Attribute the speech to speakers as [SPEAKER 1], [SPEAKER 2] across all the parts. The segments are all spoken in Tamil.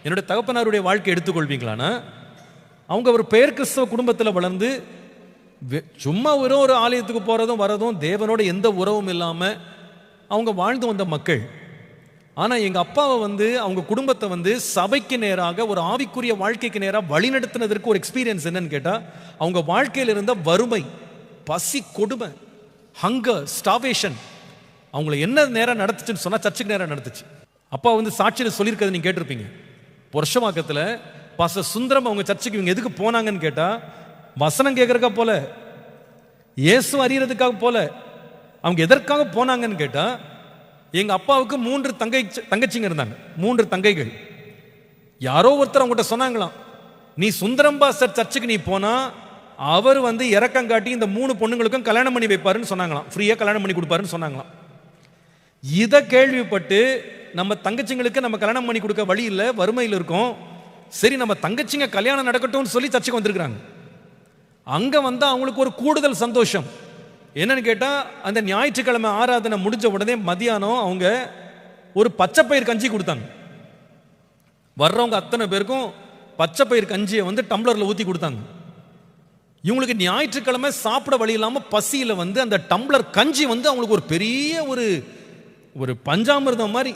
[SPEAKER 1] என்னுடைய தகப்பனாருடைய வாழ்க்கை எடுத்துக்கொள்வீங்களானா, அவங்க ஒரு பெயர் கிறிஸ்தவ குடும்பத்தில் வளர்ந்து சும்மா ஒரு ஆலயத்துக்கு போகிறதும் வரதும் தேவனோட எந்த உறவும் இல்லாமல் அவங்க வாழ்ந்து வந்த மக்கள். ஆனால் எங்கள் அப்பாவை அவங்க குடும்பத்தை சபைக்கு நேராக ஒரு ஆவிக்குரிய வாழ்க்கைக்கு நேராக வழிநடத்தினதற்கு ஒரு எக்ஸ்பீரியன்ஸ் என்னன்னு கேட்டால், அவங்க வாழ்க்கையில் இருந்த வறுமை, பசி, கொடுமை, ஹங்கர், ஸ்டாவேஷன் அவங்கள என்ன நேரம் நடத்துச்சுன்னு சொன்னால் சர்ச்சுக்கு நேரம் நடத்துச்சு. அப்பா சாட்சியில் சொல்லியிருக்கிறது நீங்கள் கேட்டிருப்பீங்க. புருஷவாக்கத்தில் பாஸ்டர் சுந்தரம் அவங்க சர்ச்சுக்கு இவங்க எதுக்கு போனாங்கன்னு கேட்டால், வசனம் கேட்கறதுக்காக போல, இயேசு அறியறதுக்காக போல. அவங்க எதற்காக போனாங்கன்னு கேட்டால், எங்க அப்பாவுக்கு 3 தங்கச்சிங்க இருந்தாங்க, 3 தங்கைகள். யாரோ ஒருத்தர் அவங்ககிட்ட சொன்னாங்களாம், நீ சுந்தரம் பாஸ்டர் சர்ச்சுக்கு நீ போனா அவர் இறக்கம் காட்டி இந்த 3 பொண்ணுங்களுக்கும் கல்யாணம் பண்ணி வைப்பாருன்னு சொன்னாங்களாம், ஃப்ரீயா கல்யாணம் பண்ணி கொடுப்பாருன்னு சொன்னாங்களாம். இதை கேள்விப்பட்டு நம்ம தங்கச்சிங்களுக்கு நம்ம கல்யாணம் பண்ணி கொடுக்க வழி இல்லை, வறுமையில் இருக்கும், சரி நம்ம தங்கச்சிங்க கல்யாணம் நடக்கட்டும்னு சொல்லி சர்ச்சுக்கு வந்திருக்கிறாங்க. அங்க அவங்களுக்கு ஒரு கூடுதல் சந்தோஷம் என்னன்னு கேட்டா, அந்த ஞாயிற்றுக்கிழமை ஆராதனை முடிஞ்ச உடனே மதியானம் அவங்க ஒரு பச்சை பயிர் கஞ்சி கொடுத்தாங்க. வர்றவங்க அத்தனை பேருக்கும் பச்சை பயிர் கஞ்சியை டம்ளர்ல ஊத்தி கொடுத்தாங்க. இவங்களுக்கு ஞாயிற்றுக்கிழமை சாப்பிட வழி இல்லாம பசியில அந்த டம்ளர் கஞ்சி அவங்களுக்கு ஒரு பெரிய ஒரு பஞ்சாமிர்தம் மாதிரி.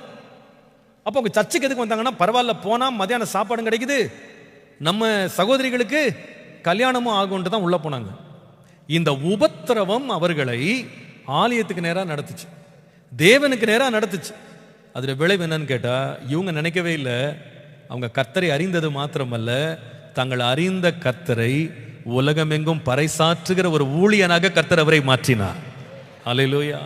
[SPEAKER 1] அப்போ அவங்க சர்ச்சுக்கு எதுக்கு வந்தாங்கன்னா, பரவாயில்ல போனா மதியானம் சாப்பாடும் கிடைக்குது, நம்ம சகோதரிகளுக்கு கல்யாணமும் ஆகும்ட்டு தான் உள்ள போனாங்க. இந்த உபத்திரவம் அவர்களை ஆலயத்துக்கு நேராக நடத்துச்சு, தேவனுக்கு நேராக நடத்துச்சு. அதுல விளைவு என்னன்னு கேட்டா, இவங்க நினைக்கவே இல்லை, அவங்க கர்த்தரை அறிந்தது மாத்திரமல்ல, தங்கள் அறிந்த கர்த்தரை உலகமெங்கும் பறைசாற்றுகிற ஒரு ஊழியனாக கர்த்தர் அவரை மாற்றினார். அல்லேலூயா.